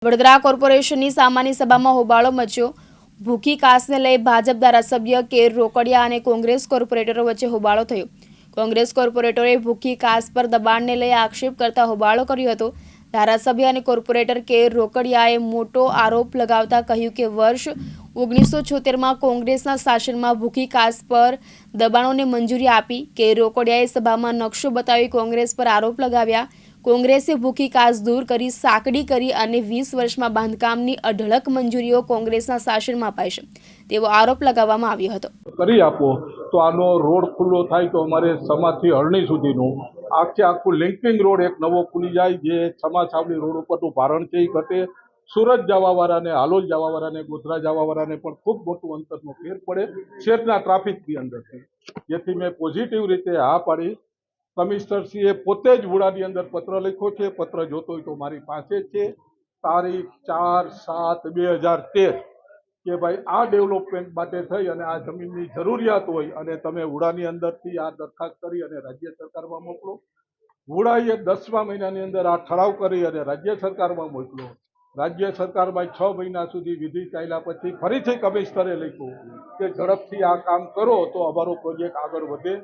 વડોદરા કોર્પોરેશનની સામાન્ય સભામાં હોબાળો મચ્યો। ભૂખી કાસને લઈ ભાજપ ધારાસભ્ય કેર રોકડિયા અને કોંગ્રેસ કોર્પોરેટરો વચ્ચે હોબાળો થયો। કોંગ્રેસ કોર્પોરેટરે ભૂખી કાસ પર દબાણને લઈ આક્ષેપ કરતા હોબાળો કર્યો હતો। ધારાસભ્ય અને કોર્પોરેટર કેર રોકડિયાએ મોટો આરોપ લગાવતા કહ્યું કે વર્ષ 1976માં કોંગ્રેસના શાસનમાં ભૂખી કાસ પર દબાણોને મંજૂરી આપી। કેર રોકડિયાએ સભામાં નકશો બતાવી કોંગ્રેસ પર આરોપ લગાવ્યા। કોંગ્રેસે ભૂખી કાસ दूर કરી સાંકડી કરી અને 20 વર્ષમાં બાંધકામની અઢળક મંજૂરીઓ કોંગ્રેસના શાસનમાં અપાઈ છે તેવો આરોપ લગાવવામાં આવ્યો હતો। કરી આપો તો આનો રોડ ખુલ્લો થાય તો અમારે સમાજથી હરણી સુધીનું આખું લિંકિંગ રોડ એક નવો ખુલી જાય જે સમા છાવણી રોડ ઉપરનું ભારણ છે એ ઘટે। સુરત જવાવાળાને, હાલોલ જવાવાળાને, ગોધરા જવાવાળાને પણ ખૂબ મોટું અંતરનો ફેર પડે શહેરના ટ્રાફિકની અંદરથી, જેથી મેં પોઝિટિવ રીતે હા પાડી। કમિશનરશ્રીએ પોતે જ વુડાની અંદર પત્ર લખ્યો છે। પત્ર જોતો હોય તો મારી પાસે છે, તારીખ 4/7/2013 કે ભાઈ આ ડેવલપમેન્ટ માટે થઈ અને આ જમીનની જરૂરિયાત હોય અને તમે વુડાની અંદરથી આ દરખાસ્ત કરી અને રાજ્ય સરકારમાં મોકલો। વુડાએ 10મા મહિનાની અંદર આ ઠરાવ કરી અને રાજ્ય સરકારમાં મોકલ્યો। રાજ્ય સરકારમાં 6 મહિના સુધી વિધિ ચાલ્યા પછી ફરીથી કમિશનરે લખ્યું કે ઝડપથી આ કામ કરો તો અમારો પ્રોજેક્ટ આગળ વધે,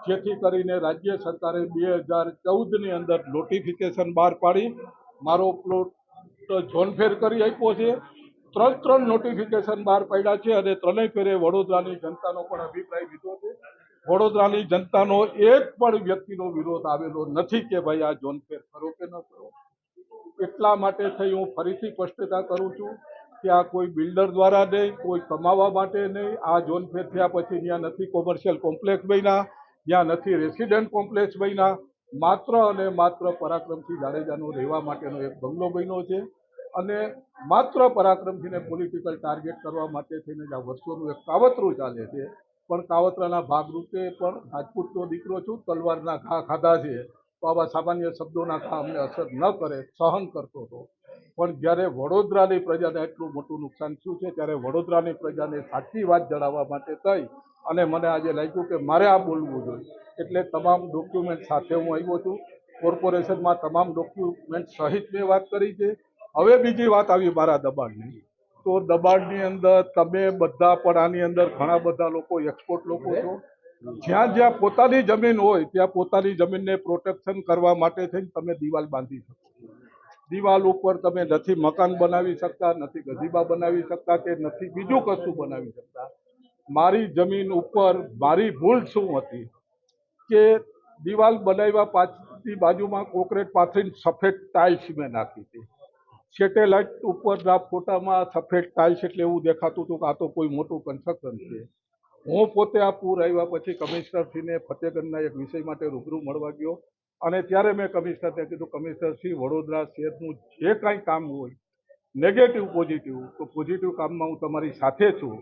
જેથી કરીને રાજ્ય સરકારે 2014ની અંદર નોટિફિકેશન બહાર પાડી મારો પ્લોટ ઝોનફેર કરી આપ્યો છે। 3 નોટિફિકેશન બહાર પાડ્યા છે અને ત્રણેય ફેરે વડોદરાની જનતાનો પણ અભિપ્રાય લીધો છે। વડોદરાની જનતાનો એક પણ વ્યક્તિનો વિરોધ આવેલો નથી કે ભાઈ આ ઝોનફેર કરો કે ન કરો। એટલા માટે થઈ હું ફરીથી સ્પષ્ટતા કરું છું કે આ કોઈ બિલ્ડર દ્વારા નહીં, કોઈ કમાવા માટે નહીં। આ ઝોનફેર થયા પછી ત્યાં નથી કોમર્શિયલ કોમ્પ્લેક્સ બન્યા, ત્યાં નથી રેસિડેન્ટ કોમ્પ્લેક્સ બન્યા, માત્ર અને માત્ર પરાક્રમસિંહ જાડેજાનો રહેવા માટેનો એક બંગલો બન્યો છે અને માત્ર પરાક્રમસિંહને પોલિટિકલ ટાર્ગેટ કરવા માટે થઈને જ આ વર્ષોનું એક કાવતરું ચાલે છે। પણ કાવતરાના ભાગરૂપે પણ રાજપૂતનો દીકરો છું, તલવારના ઘા ખાધા છે તો આવા સામાન્ય શબ્દોના ઘા અમને અસર ન કરે, સહન કરતો હતો। પણ જ્યારે વડોદરાની પ્રજાને એટલું મોટું નુકસાન થયું છે ત્યારે વડોદરાની પ્રજાને સાચી વાત જણાવવા માટે થઈ અને મને આજે લાગ્યું કે મારે આ બોલવું જોઈએ, એટલે તમામ ડોક્યુમેન્ટ સાથે હું આવ્યો છું। કોર્પોરેશનમાં તમામ ડોક્યુમેન્ટ સહિત મેં વાત કરી છે। હવે બીજી વાત આવી મારા દબાણની, તો દબાણની અંદર તમે બધા પણ આની અંદર ઘણા બધા લોકો એક્સપોર્ટ લોકો છો, જ્યાં જ્યાં પોતાની જમીન હોય ત્યાં પોતાની જમીનને પ્રોટેક્શન કરવા માટે થઈને તમે દિવાલ બાંધી શકો છો। દિવાલ ઉપર તમે નથી મકાન બનાવી શકતા, નથી ગજીબા બનાવી શકતા કે નથી બીજું કશું બનાવી શકતા। મારી જમીન ઉપર મારી ભૂલ શું હતી કે દિવાલ બનાવ્યા પાછળની બાજુમાં કોન્ક્રીટ પાથરીને સફેદ ટાઇલ્સ મેં નાખી હતી। સેટેલાઇટ ઉપરના ફોટામાં સફેદ ટાઇલ્સ એટલે એવું દેખાતું હતું કે આ તો કોઈ મોટું કન્સ્ટ્રક્શન છે। હું પોતે આ પૂર આવ્યા પછી કમિશનરશ્રીને ફતેગંજના એક વિષય માટે રૂબરૂ મળવા ગયો અને ત્યારે મેં કમિશનરને કીધું, કમિશનરશ્રી વડોદરા શહેરનું જે કાંઈ કામ હોય નેગેટિવ પોઝિટિવ, તો પોઝિટિવ કામમાં હું તમારી સાથે છું।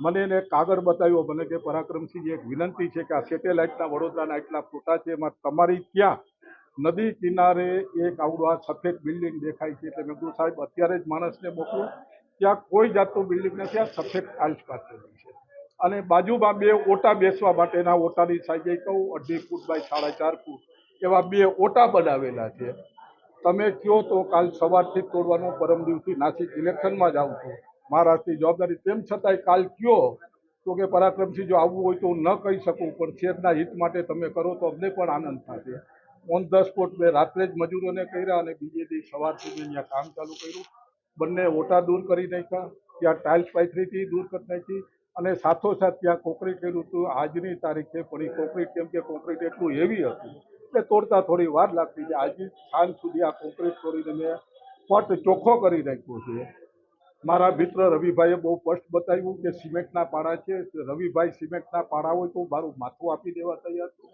મને એને કાગળ બતાવ્યો, મને કે પરાક્રમસિંહજી એક વિનંતી છે કે આ સેટેલાઇટના વડોદરાના એટલા ફોટા છે એમાં તમારી ત્યાં નદી કિનારે એક આવડું આ સફેદ બિલ્ડિંગ દેખાય છે, એટલે મેં કીધું સાહેબ અત્યારે જ માણસને મોકલું, ત્યાં કોઈ જાતનું બિલ્ડિંગ નથી, આ સફેદ ટાઇલ્સ પાથરેલી છે અને બાજુમાં 2 ઓટા બેસવા માટેના ઓટાની સાઈઝે કહું 2.5 ફૂટ બાય 4.5 ફૂટ એવા 2 ઓટા બનાવેલા છે। તમે કહો તો કાલ સવારથી જ તોડવાનો, પરમ દિવસથી નાસિક ઇલેક્શનમાં જ આવું છું, મહારાષ્ટ્રની જવાબદારી, તેમ છતાંય કાલ કયો તો કે પરાક્રમસિંહ જો આવવું હોય તો હું ન કહી શકું પણ શહેરના હિત માટે તમે કરો તો અમને પણ આનંદ થશે। ઓન ધ સ્પોટ મેં રાત્રે જ મજૂરોને કર્યા અને બીજે દી સવાર સુધી ત્યાં કામ ચાલુ કર્યું। બંને ઓટા દૂર કરી નાખ્યા, ત્યાં ટાઇલ્સ પાથરી હતી દૂર કરી નાખી અને સાથોસાથ ત્યાં કોન્ક્રીટ કર્યું હતું। આજની તારીખે પણ એ કોન્ક્રીટ, કેમ કે કોન્ક્રીટ એટલું હેવી હતું એટલે તોડતા થોડી વાર લાગતી છે, આજની સાંજ સુધી આ કોન્ક્રીટ તોડીને મેં પટ ચોખ્ખો કરી નાખ્યો છે। મારા મિત્ર રવિભાઈએ બહુ સ્પષ્ટ બતાવ્યું કે સિમેન્ટના પાડા છે, રવિભાઈ સિમેન્ટના પાડા હોય તો મારું માથું આપી દેવા તૈયાર છું।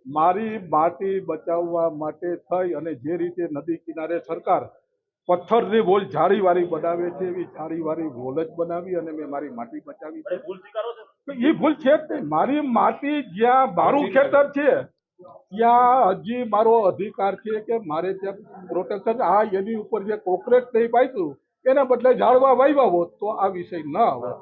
મારી માટી બચાવવા માટે થઈ અને જે રીતે નદી કિનારે સરકાર પથ્થરની વોલ જાળીવાળી બનાવે છે એવી જાળીવાળી વોલ જ બનાવી અને મેં મારી માટી બચાવી છે। એ ભૂલ છે જ નહીં, મારી માટી જ્યાં મારું ખેતર છે ત્યાં હજી મારો અધિકાર છે કે મારે ત્યાં પ્રોટેક્શન, આ એની ઉપર જે કોન્ક્રીટ નહીં પાથર્યું એના બદલે ઝાડવા વાવ્યા હોત તો આ વિષય ન આવત।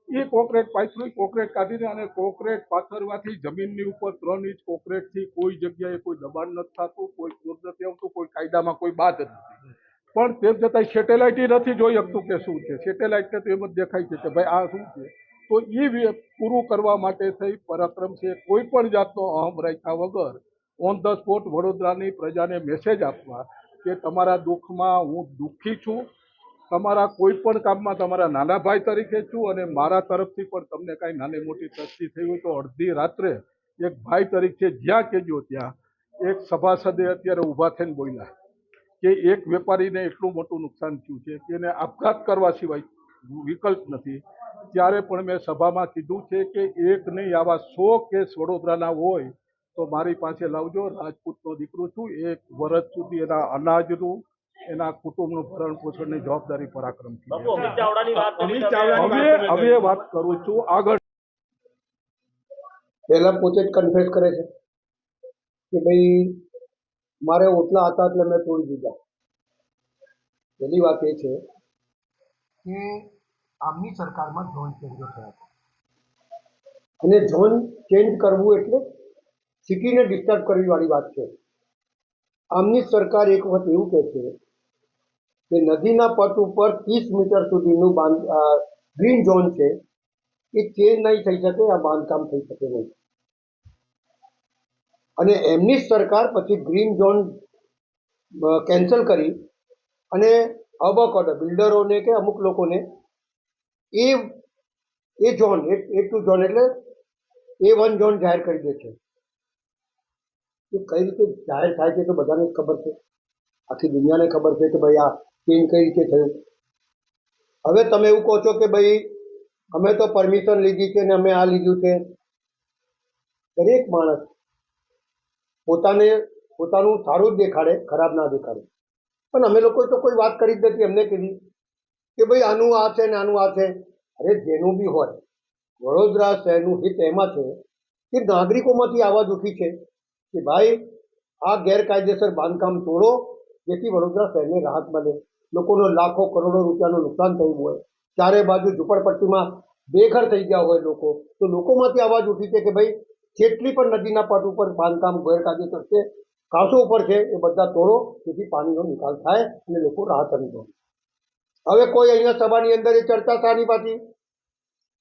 એ કોન્ક્રીટ પાથરી, કોન્ક્રીટ કાઢીને અને કોન્ક્રીટ પાથરવાથી જમીનની ઉપર 3 ઇંચ કોન્ક્રીટથી કોઈ જગ્યાએ કોઈ દબાણ નથી થતું, કોઈ પૂર નથી આવતું, કોઈ કાયદામાં કોઈ બાદ નથી। પણ તેમ છતાં સેટેલાઇટ નથી જોઈ શકતું કે શું છે. સેટેલાઇટને તો એમ જ દેખાય છે કે ભાઈ આ શું છે. તો એ પૂરું કરવા માટે થઈ પરાક્રમ છે કોઈ પણ જાતનો અહમ રાખ્યા વગર ઓન ધ સ્પોટ વડોદરાની પ્રજાને મેસેજ આપવા કે તમારા દુઃખમાં હું દુઃખી છું, તમારા કોઈ પણ કામમાં તમારા નાના ભાઈ તરીકે છું, અને મારા તરફથી પણ તમને કાંઈ નાની મોટી તસ્તી થઈ હોય તો અડધી રાત્રે એક ભાઈ તરીકે જ્યાં કહેજો ત્યાં એક સભાસદે અત્યારે ઊભા થઈને બોલ્યા કે એક વેપારીને એટલું મોટું નુકસાન થયું છે કે એને આપઘાત કરવા સિવાય વિકલ્પ નથી. ત્યારે પણ મેં સભામાં કીધું છે કે એક નહીં આવા 100 કેસ વડોદરાના હોય તો મારી પાસે લાવજો. રાજપૂતનો દીકરો છું, 1 વર્ષ સુધી એના અનાજનું એના કુટુંબનું ભરણ પોષણની જવાબદારી પરાક્રમથી હવે વાત કરું છું આગળ. પહેલા પોતે જ કન્ફેસ કરે છે કે ભાઈ મારે ઓટલા હતા એટલે મેં તોડી દીધા. પહેલી વાત એ છે કે આમની સરકારમાં ઝોન ચેન્જો થયા છે, અને ઝોન ચેન્જ કરવું એટલે સિટીને ડિસ્ટર્બ કરવી વાળી વાત છે. આમની સરકાર એક વખત એવું કહે છે કે નદીના પટ ઉપર 30 મીટર સુધીનું ગ્રીન ઝોન છે એ ચેન્જ નહીં થઈ શકે, આ બાંધકામ થઈ શકે નહીં. અને એમની સરકાર પછી ગ્રીન ઝોન કેન્સલ કરી અને અબકોટ બિલ્ડરોને કે અમુક લોકોને એ ઝોન A2 ઝોન એટલે A1 ઝોન જાહેર કરી દે છે. એ કઈ રીતે જાહેર થાય છે તો બધાને ખબર છે, આખી દુનિયાને ખબર છે કે ભાઈ આ ચેન્જ કઈ રીતે થયું. હવે તમે એવું કહો છો કે ભાઈ અમે તો પરમિશન લીધી છે ને અમે આ લીધું છે. દરેક માણસ પોતાનું સારું જ દેખાડે, ખરાબ ના દેખાડે. પણ અમે લોકો તો કોઈ વાત કરી જ નથી. એમને કીધી કે ભાઈ આનું આ છે ને આનું આ છે. અરે જેનું બી હોય, વડોદરા શહેરનું હિત એમાં છે કે નાગરિકોમાંથી આવાજ ઉઠી છે કે ભાઈ આ ગેરકાયદેસર બાંધકામ તોડો જેથી વડોદરા શહેરને રાહત મળે. લોકોનો લાખો કરોડો રૂપિયાનું નુકસાન થયું હોય, ચારે બાજુ ઝૂંપડપટ્ટીમાં બેઘર થઈ ગયા હોય લોકો, તો લોકોમાંથી આવાજ ઉઠી છે કે ભાઈ જેટલી પણ નદીના પટ ઉપર બાંધકામ ગેરકાયદેસર છે, કાંસો ઉપર છે, એ બધા તોડો જેથી પાણીનો નિકાલ થાય અને લોકો રાહત અનુભવે. હવે કોઈ અહીંયા સભાની અંદર એ ચર્ચા શાની પાછી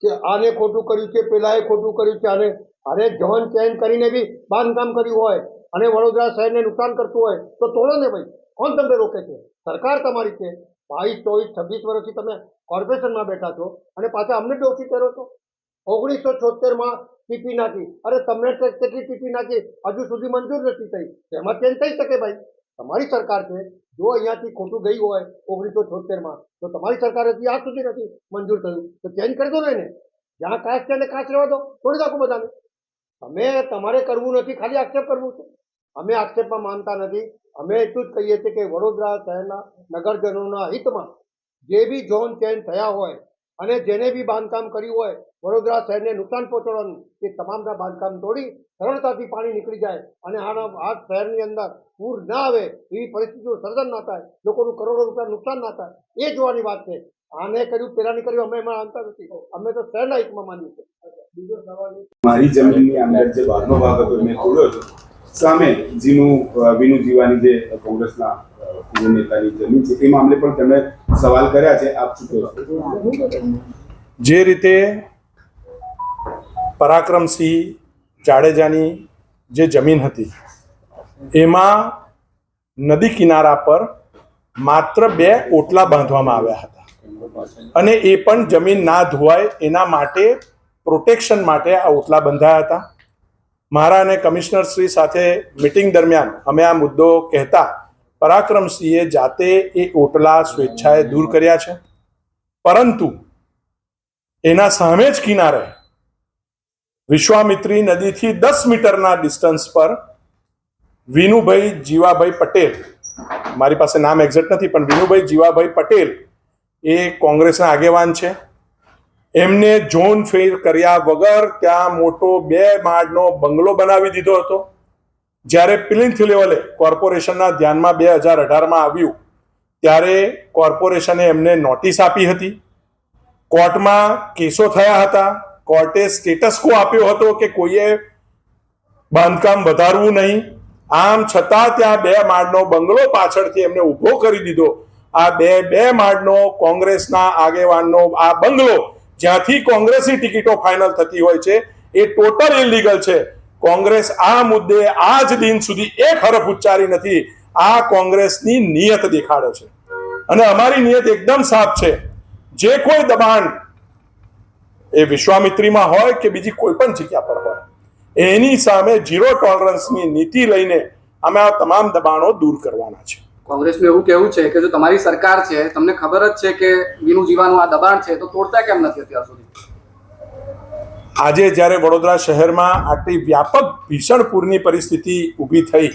કે આને ખોટું કર્યું છે, પેલાએ ખોટું કર્યું છે, આને અરે ઝોન ચેન્જ કરીને બી બાંધકામ કર્યું હોય અને વડોદરા શહેરને નુકસાન કરતું હોય તો તોડો ને ભાઈ. કોણ તમને રોકે છે? સરકાર તમારી છે. 22, 24, 26 વર્ષથી તમે કોર્પોરેશનમાં બેઠા છો અને પાછા અમને દોષી કરો છો. 1976માં ટીપી નાખી. અરે તમને કેટલી ટીપી નાખી હજુ સુધી મંજૂર નથી થઈ, એમાં ચેન્જ થઈ શકે ભાઈ. તમારી સરકાર છે. જો અહીંયાથી ખોટું ગઈ હોય 1976માં તો તમારી સરકાર હતી, આજ સુધી નથી મંજૂર થયું તો ચેન્જ કરી દો ને એને. જ્યાં કાચ છે એને કાચ રહેવા દો, તોડી નાખો બધાને. તમારે કરવું નથી, ખાલી આક્ષેપ કરવું છે. અમે આક્ષેપમાં માનતા નથી. અમે એટલું જ કહીએ છીએ કે વડોદરા શહેરના નગરજનોના હિતમાં જે બી ઝોન ચેન્જ થયા હોય અને જેને બી બાંધકામ કર્યું હોય વડોદરા શહેરને નુકસાન પહોંચાડવાનું, એ તમામના બાંધકામ તોડી સરળતાથી પાણી નીકળી જાય અને આ શહેરની અંદર પૂર ના આવે, એવી પરિસ્થિતિનું સર્જન ના થાય, લોકોનું કરોડો રૂપિયા નુકસાન ના થાય, એ જોવાની વાત છે. આને કર્યું પેલાની કર્યું અમે એમાં માનતા નથી. અમે તો શહેરના હિતમાં માનીએ છીએ. બીજો સવાલ મારી જમીનની અંદર જે બહારનો ભાગ હતો મેં તોડ્યો હતો, સામે વિનુ જીવાની જે કોંગ્રેસના પૂર્વ નેતાની જમીન છે એ મામલે પણ તેમણે સવાલ કર્યા છે. આપ શું કહો છો? જે રીતે પરાક્રમસિંહ જાડેજાની જે જમીન હતી એમાં નદી કિનારા પર માત્ર 2 ઓટલા બાંધવામાં આવ્યા હતા અને એ પણ જમીન ના ધોવાય એના માટે પ્રોટેક્શન માટે આ ઓટલા બંધાયા હતા. મારા અને કમિશનર શ્રી સાથે મિટિંગ દરમિયાન અમે આ મુદ્દો કહેતા પરાક્રમસિંહે જાતે એ ઓટલા સ્વેચ્છાએ દૂર કર્યા છે, પરંતુ એના સામે જ કિનારે વિશ્વામિત્રી નદીથી 10 મીટરના ડિસ્ટન્સ પર વિનુભાઈ જીવાભાઈ પટેલ, મારી પાસે નામ એક્ઝેક્ટ નથી પણ વિનુભાઈ જીવાભાઈ પટેલ એ કોંગ્રેસના આગેવાન છે. એમને ઝોન ફેર કર્યા વગર ત્યાં મોટો 2 માળનો બંગલો બનાવી દીધો હતો. જ્યારે પ્લિન્થ લેવલે કોર્પોરેશનના ધ્યાનમાં 2018માં આવ્યું ત્યારે કોર્પોરેશને એમને નોટિસ આપી હતી. કોર્ટમાં કેસો થયા હતા. કોર્ટે સ્ટેટસ કો આપ્યો હતો કે કોઈએ બાંધકામ વધારવું નહીં. આમ છતાં ત્યાં 2 માળનો બંગલો પાછળથી એમને ઊભો કરી દીધો આ બે માળનો કોંગ્રેસના આગેવાનનો આ બંગલો જ્યાંથી કોંગ્રેસની ટિકિટો ફાઇનલ થતી હોય છે એ ટોટલ ઇલીગલ છે. કોંગ્રેસ આ મુદ્દે આજ દિન સુધી એક હરફ ઉચ્ચારી નથી. આ કોંગ્રેસની નિયત દેખાડે છે અને અમારી નિયત એકદમ સાફ છે. જે કોઈ દબાણ એ વિશ્વામિત્રીમાં હોય કે બીજી કોઈ પણ જગ્યા પર હોય એની સામે ઝીરો ટોલરન્સની નીતિ લઈને અમે આ તમામ દબાણો દૂર કરવાના છે. કોંગ્રેસનું એવું કહેવું છે કે જો તમારી સરકાર છે, તમને ખબર જ છે કે વિનુ જીવાનું આ દબાણ છે, તો તોડતા કેમ નથી અત્યાર સુધી? આજે જ્યારે વડોદરા શહેરમાં આટલી વ્યાપક ભીષણ પૂરની પરિસ્થિતિ ઊભી થઈ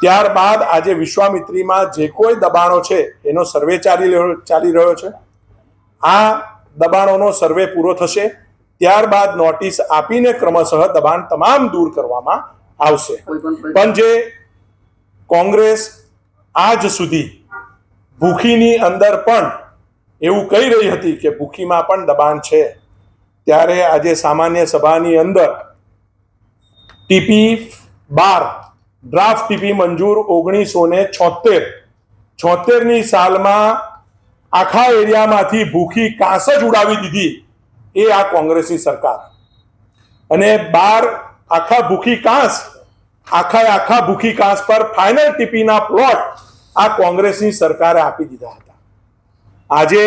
ત્યારબાદ આજે વિશ્વામિત્રીમાં જે કોઈ દબાણો છે એનો સર્વે ચાલી રહ્યો છે. આ દબાણોનો સર્વે પૂરો થશે ત્યારબાદ નોટિસ આપીને ક્રમશઃ દબાણ તમામ દૂર કરવામાં આવશે. પણ જે કોંગ્રેસ આજ સુધી ભૂખીની અંદર પણ એવું કહી રહી હતી કે ભૂખીમાં પણ દબાણ છે, ત્યારે આજે સામાન્ય સભાની અંદર ટીપી 12 ડ્રાફ્ટ ટીપી મંજૂર 1976 સાલમાં આખા એરિયામાંથી ભૂખી કાંસ જ ઉડાવી દીધી એ આ કોંગ્રેસની સરકાર. અને 12 આખા ભૂખી કાંસ પર ફાઇનલ ટીપીના પ્લોટ આ કોંગ્રેસની સરકારે આપી દીધા હતા. આજે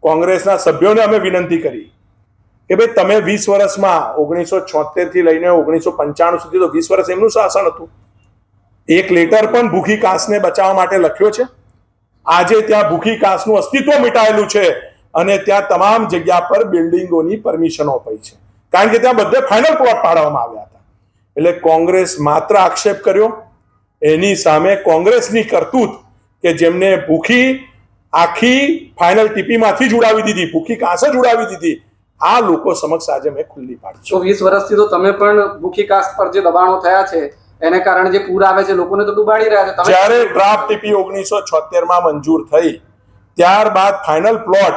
કોંગ્રેસના સભ્યોને અમે વિનંતી કરી કે ભાઈ તમે 20 વર્ષમાં 1976 થી લઈને 1995 સુધી તો 20 વર્ષ એમનું શાસન હતું. એક લેટર પણ ભૂખી કાંસને બચાવવા માટે લખ્યો છે. આજે ત્યાં ભૂખી કાંસનું અસ્તિત્વ મિટાયેલું છે અને ત્યાં તમામ જગ્યા પર બિલ્ડિંગોની પરમિશનો અપાઈ છે, કારણ કે ત્યાં બધે ફાઇનલ પ્લોટ પાડવામાં આવ્યા હતા. એટલે કોંગ્રેસ માત્ર આક્ષેપ કર્યો, એની સામે કોંગ્રેસની કરતૂત કે જેમને ભૂખી આખી ફાઇનલ ટીપીમાંથી જ ઉડાવી દીધી, ભૂખી કાંસ જ ઉડાવી દીધી, આ લોકો સમક્ષ આજે મેં ખુલ્લી પાડી. તો 20 વર્ષથી તો તમે પણ ભૂખી કાંસ પર જે દબાણો થયા છે એને કારણે જે પૂર આવે છે લોકોને તો ડૂબાડી રહ્યા છે. જ્યારે ડ્રાફ્ટ ટીપી 1976 મંજૂર થઈ ત્યારબાદ ફાઇનલ પ્લોટ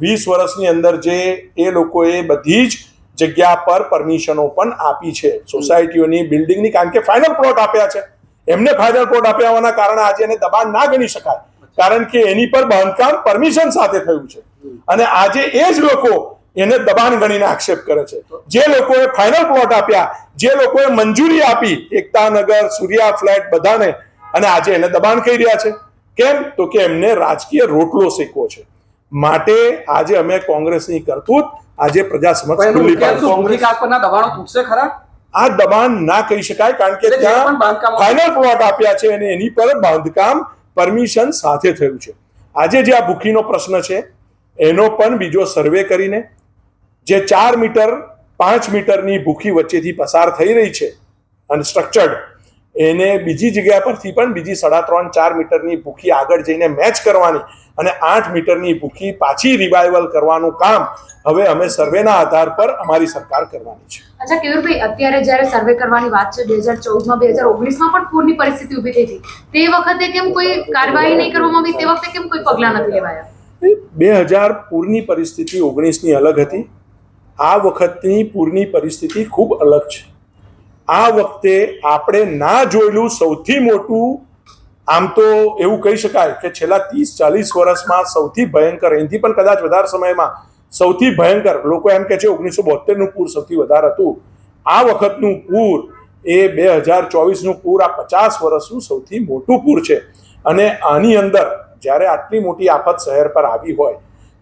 20 વર્ષની અંદર જે એ લોકોએ બધી જ જગ્યા પર પરમિશનો પણ આપી છે, સોસાયટીઓની, બિલ્ડિંગની, કારણ કે ફાઇનલ પ્લોટ આપ્યા છે. એમને ફાઇનલ પ્લોટ આપ્યા હોવાના કારણે આજે એને દબાણ ના ગણી શકાય, કારણ કે એની પર બાંધકામ પરમિશન સાથે થયું છે. અને આજે એ જ લોકો એને દબાણ ગણીને આક્ષેપ કરે છે. જે લોકોએ ફાઇનલ પ્લોટ આપ્યા, જે લોકોએ મંજૂરી આપી એકતાનગર, સૂર્યા ફ્લેટ બધાને, અને આજે એને દબાણ કહી રહ્યા છે. કેમ? તો કે એમને રાજકીય રોટલો શેકવો છે. માટે આજે અમે કોંગ્રેસની કરતૂત આજે પ્રજા સમક્ષ ખુલ્લી પાડી. ભૂખી કાંસ પરના દબાણો તૂટશે ખરા? આ દબાણ ના કહી શકાય, કારણ કે ત્યાં ફાઇનલ પ્લોટ આપ્યા છે અને એની પર બાંધકામ પરમિશન સાથે થયું છે. આજે જે આ ભૂખીનો પ્રશ્ન છે એનો પણ બીજો સર્વે કરીને જે 4 મીટર 5 મીટરની ભૂખી વચ્ચેથી પસાર થઈ રહી છે અને સ્ટ્રક્ચર્ડ, એને બીજી જગ્યા પરથી પણ બીજી 3.5-4 મીટરની ભૂખી આગળ જઈને મેચ કરવાની અને 8 મીટરની ભૂખી પાછી રિવાઇવલ કરવાનું કામ હવે અમે સર્વેના આધાર પર અમારી સરકાર કરવાની છે. અચ્છા કેયુરભાઈ, અત્યારે જ્યારે સર્વે કરવાની વાત છે 2014માં 2019માં પણ પૂરની પરિસ્થિતિ ઊભી થઈ હતી, તે વખતે કેમ કોઈ કાર્યવાહી નહીં કરવામાં આવી? તે વખતે કેમ કોઈ પગલાં નથી લેવાયા? 2000 પૂરની પરિસ્થિતિ 19ની અલગ હતી. આ વખતની પૂરની પરિસ્થિતિ ખૂબ અલગ છે. આ વખતે આપણે ના જોયેલું સૌથી મોટું, આમ તો એવું કહી શકાય કે છેલ્લા 30-40 વર્ષમાં સૌથી ભયંકર, એનાથી પણ કદાચ વધારે સમયમાં સૌથી ભયંકર, લોકો એમ કહે છે 1972નું પૂર સૌથી વધારે હતું. આ વખતનું પૂર એ 2024નું પૂર આ 50 વર્ષનું સૌથી મોટું પૂર છે. અને આની અંદર જ્યારે આટલી મોટી આફત શહેર પર આવી હોય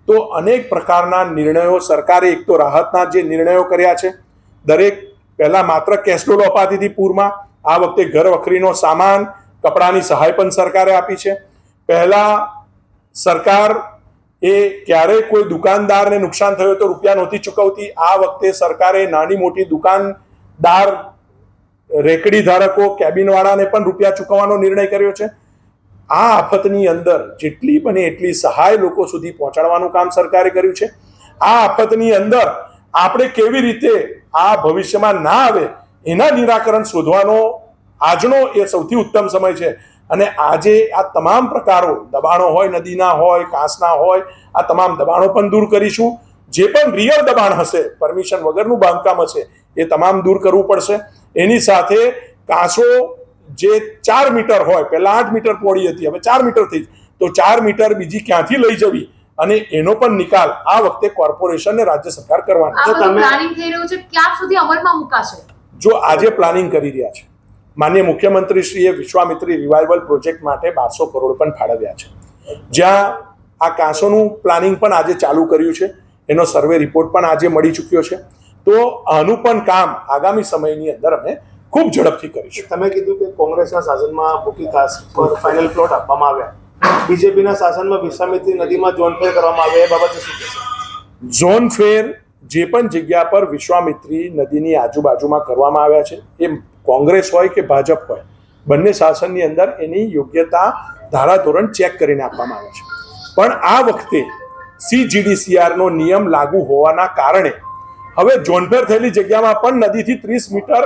તો અનેક પ્રકારના નિર્ણયો સરકારે, એક તો રાહતના જે નિર્ણયો કર્યા છે, દરેક પહેલા માત્ર કેસ્ટોલ અપાતી હતી પૂરમાં, આ વખતે ઘર વખરીનો સામાન, કપડાની સહાય પણ સરકારે આપી છે. પહેલા સરકાર એ ક્યારેય કોઈ દુકાનદારને નુકસાન થયું તો રૂપિયા નહોતી ચૂકવતી. આ વખતે સરકારે નાની મોટી દુકાનદાર, રેકડી ધારકો, કેબિનવાળાને પણ રૂપિયા ચૂકવવાનો નિર્ણય કર્યો છે. આ આફતની અંદર જેટલી બને એટલી સહાય લોકો સુધી પહોંચાડવાનું કામ સરકારે કર્યું છે. આ આફતની અંદર આપણે કેવી રીતે આ ભવિષ્યમાં ના આવે એના નિરાકરણ શોધવાનો આજનો એ સૌથી ઉત્તમ સમય છે. અને આજે આ તમામ પ્રકારો, દબાણો હોય, નદીના હોય, કાંસના હોય, આ તમામ દબાણો પણ દૂર કરીશું. જે પણ રિયલ દબાણ હશે, પરમિશન વગરનું બાંધકામ હશે, એ તમામ દૂર કરવું પડશે. એની સાથે કાંસો જે 4 મીટર હોય, પહેલા 8 મીટર પહોળી હતી, હવે 4 મીટર થઈ, તો 4 મીટર બીજી ક્યાંથી લઈ જવી અને એનો પણ નિકાલ આ વખતે કોર્પોરેશન ને રાજ્ય સરકાર કરવાની આ છે. બધું પ્લાનિંગ થઈ રહ્યું છે, ક્યાં સુધી અમલમાં મુકાશે? જો આજે પ્લાનિંગ કરી રહ્યા છે, માનનીય મુખ્યમંત્રીશ્રીએ વિશ્વામિત્રી રિવાઇવલ પ્રોજેક્ટ માટે 1200 કરોડ પણ ફાળવ્યા છે, જ્યાં આ કાંસોનું પ્લાનિંગ પણ આજે ચાલુ કર્યું છે, એનો સર્વે રિપોર્ટ પણ આજે મળી ચૂક્યો છે. તો આનું પણ કામ આગામી સમયની અંદર અમે ખૂબ ઝડપથી કરીશું. તમે કીધું કે કોંગ્રેસના શાસનમાં ભૂખી ઘાસ પર ફાઇનલ પ્લોટ આપવામાં આવ્યા, બીજેપીના શાસનમાં વિશ્વામિત્રી નદીમાં ઝોનફેર કરવામાં આવે, એ બાબતે શું કહેશો? ઝોન ફેર જે પણ જગ્યા પર વિશ્વામિત્રી નદીની આજુબાજુમાં કરવામાં આવ્યા છે, એ કોંગ્રેસ હોય કે ભાજપ હોય, બંને શાસનની અંદર એની યોગ્યતા ધારાધોરણ ચેક કરીને આપવામાં આવે છે. પણ આ વખતે CGDCRનો નિયમ લાગુ હોવાના કારણે હવે ઝોનફેર થયેલી જગ્યામાં પણ નદીથી 30 મીટર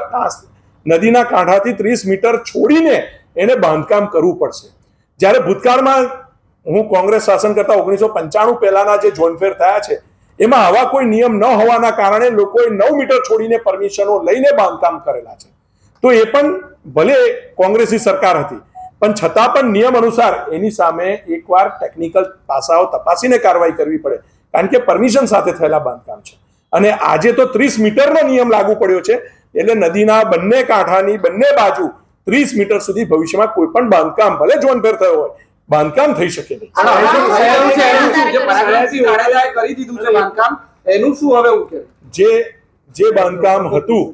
નદીના કાંઠાથી 30 મીટર છોડીને એને બાંધકામ કરવું પડશે. જ્યારે ભૂતકાળમાં હું કોંગ્રેસ શાસન કરતા 1995 પહેલાના જે ઝોનફેર થયા છે એમાં આવા કોઈ નિયમ ન હોવાના કારણે લોકોએ 9 મીટર છોડીને પરમિશનો લઈને બાંધકામ કરેલા છે. તો એ પણ ભલે કોંગ્રેસની સરકાર હતી પણ છતાં પણ નિયમ અનુસાર એની સામે એકવાર ટેકનિકલ પાસાઓ તપાસીને કાર્યવાહી કરવી પડે, કારણ કે પરમિશન સાથે થયેલા બાંધકામ છે. અને આજે તો 30 મીટરનો નિયમ લાગુ પડ્યો છે, એટલે નદીના બંને કાંઠાની બંને બાજુ 30 મીટર સુધી ભવિષ્યમાં કોઈ પણ બાંધકામ ભલે ઝોનફેર થયો હોય બાંધકામ થઈ શકે નહીં. કરી દીધું છે બાંધકામ, એનું શું હવે ઉકેલ? જે બાંધકામ હતું,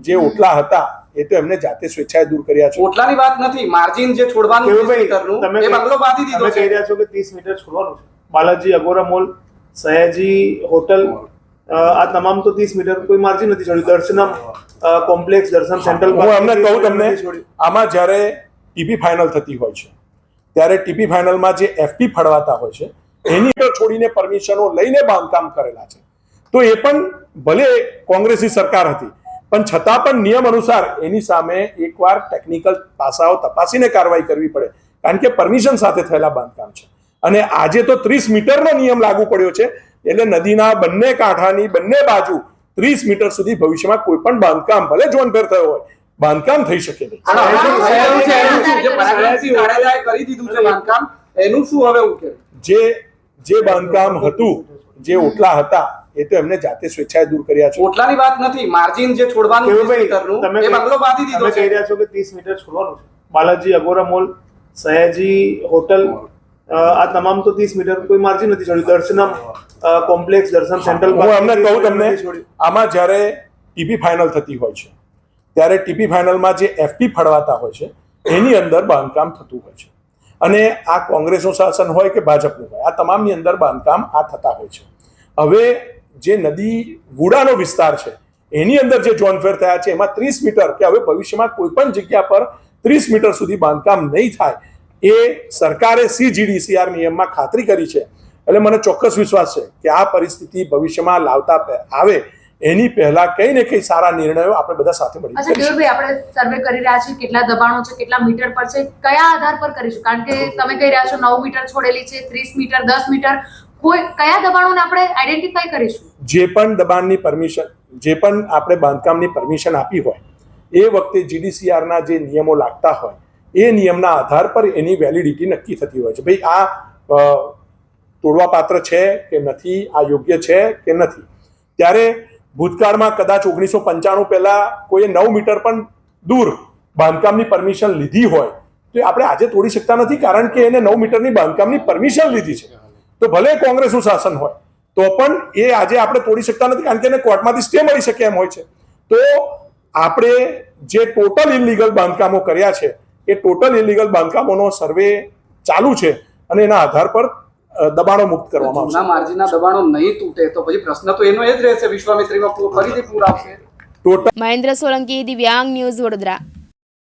જે ઓટલા હતા, એ તો એમને જાતે સ્વેચ્છાએ દૂર કર્યા છે. ઓટલાની વાત નથી, માર્જિન જે છોડવાનું 30 મીટરનું, એ બંગલો બાંધી દીધો તમે કહી છે. રહ્યા છો કે 30 મીટર છોડવાનું છે. Balaji Agora mall, Sayaji hotel, આ તમામ તો 30 મીટર કોઈ માર્જિન નથી છોડ્યું. દર્શનમ કોમ્પ્લેક્સ, દર્શન સેન્ટ્રલ, હું એમને કહું તમને, આમાં જ્યારે ટીપી ફાઇનલ થતી હોય છે ત્યારે ટીપી ફાઇનલમાં જે FP ફળવાતા હોય છે એની પર છોડીને પરમિશનો લઈને બાંધકામ કરેલા છે. તો એ પણ ભલે કોંગ્રેસની સરકાર હતી પણ છતાં પણ નિયમ અનુસાર એની સામે એકવાર ટેકનિકલ પાસાઓ તપાસીને કાર્યવાહી કરવી પડે, કારણ કે પરમિશન સાથે થયેલા બાંધકામ છે. અને આજે તો 30 મીટરનો નિયમ લાગુ પડ્યો છે, એટલે નદીના બંને કાંઠાની બંને બાજુ 30 મીટર સુધી ભવિષ્યમાં કોઈ પણ બાંધકામ ભલે ઝોનફેર થયો હોય બાંધકામ થઈ શકે નહીં. કરી દીધું છે બાંધકામ, એનું શું હવે ઉકેલ? જે બાંધકામ હતું, જે ઓટલા હતા, એ તો એમને જાતે સ્વેચ્છાએ દૂર કર્યા છે. ઓટલાની વાત નથી, માર્જિન જે છોડવાનું 30 મીટરનું, એ બંગલો બાંધી દીધો તમે કહી છે. રહ્યા છો કે 30 મીટર છોડવાનું છે. Balaji Agora mall, Sayaji hotel, આ તમામ તો 30 મીટર કોઈ માર્જિન નથી છોડ્યું. દર્શનમ કોમ્પ્લેક્સ, દર્શન સેન્ટ્રલ, હું એમને કહું તમને, આમાં જ્યારે ટીપી ફાઇનલ થતી હોય છે ત્યારે ટીપી ફાઇનલમાં જે FP ફળવાતા હોય છે એની અંદર બાંધકામ થતું હોય છે. અને આ કોંગ્રેસનું શાસન હોય કે ભાજપનું હોય, આ તમામની અંદર બાંધકામ આ થતા હોય છે. હવે જે નદી ગુડાનો વિસ્તાર છે એની અંદર જે ઝોનફેર થયા છે એમાં 30 મીટર કે હવે ભવિષ્યમાં કોઈ પણ જગ્યા પર 30 મીટર સુધી બાંધકામ નહીં થાય એ સરકારે CGDCR નિયમમાં ખાતરી કરી છે. એટલે મને ચોક્કસ વિશ્વાસ છે કે આ પરિસ્થિતિ ભવિષ્યમાં લાવતા આવે એની પહેલા કઈ ને કઈ સારા નિર્ણયો આપણે બધા સાથે મળીને અચ્છા કરીશું. કેયુરભાઈ, આપણે સર્વે કરી રહ્યા છીએ, કેટલા દબાણો છે, કેટલા મીટર પર છે, કયા આધાર પર કરીશું? કારણ કે તમે કહી રહ્યા છો 9 મીટર છોડેલી છે, 30 મીટર, 10 મીટર, કોઈ કયા દબાણોને આપણે આઈડેન્ટિફાઈ કરીશું? જે પણ દબાણની પરમિશન, જે પણ આપણે બાંધકામની પરમિશન આપી હોય એ વખતે GDCRના જે નિયમો લાગતા હોય એ નિયમના આધાર પર એની વેલિડિટી નક્કી થતી હોય છે. ભાઈ આ તોડવા પાત્ર છે કે નથી, આ યોગ્ય છે કે નથી. ત્યારે ભૂતકાળમાં કદાચ 1995 પહેલા કોઈએ 9 મીટર પણ દૂર બાંધકામની પરમિશન લીધી હોય તો આપણે આજે તોડી શકતા નથી, કારણ કે એને 9 મીટરની બાંધકામની પરમિશન લીધી છે. તો ભલે કોંગ્રેસનું શાસન હોય તો પણ એ આજે આપણે તોડી શકતા નથી, કારણ કે એને કોર્ટમાંથી સ્ટે મળી શકે એમ હોય છે. તો આપણે જે ટોટલ ઇલીગલ બાંધકામો કર્યા છે એ ટોટલ ઇલીગલ બાંધકામોનો સર્વે ચાલુ છે અને એના આધાર પર દબાણો મુક્ત કરવામાં આવશે. જૂના માર્જિનના દબાણો નહીં તૂટે તો પછી પ્રશ્ન તો એનો એ જ રહેશે, વિશ્વામિત્રીમાં ફરીથી પૂર આવશે. મહેન્દ્ર સોલંકી, દિવ્યાંગ ન્યૂઝ, વડોદરા.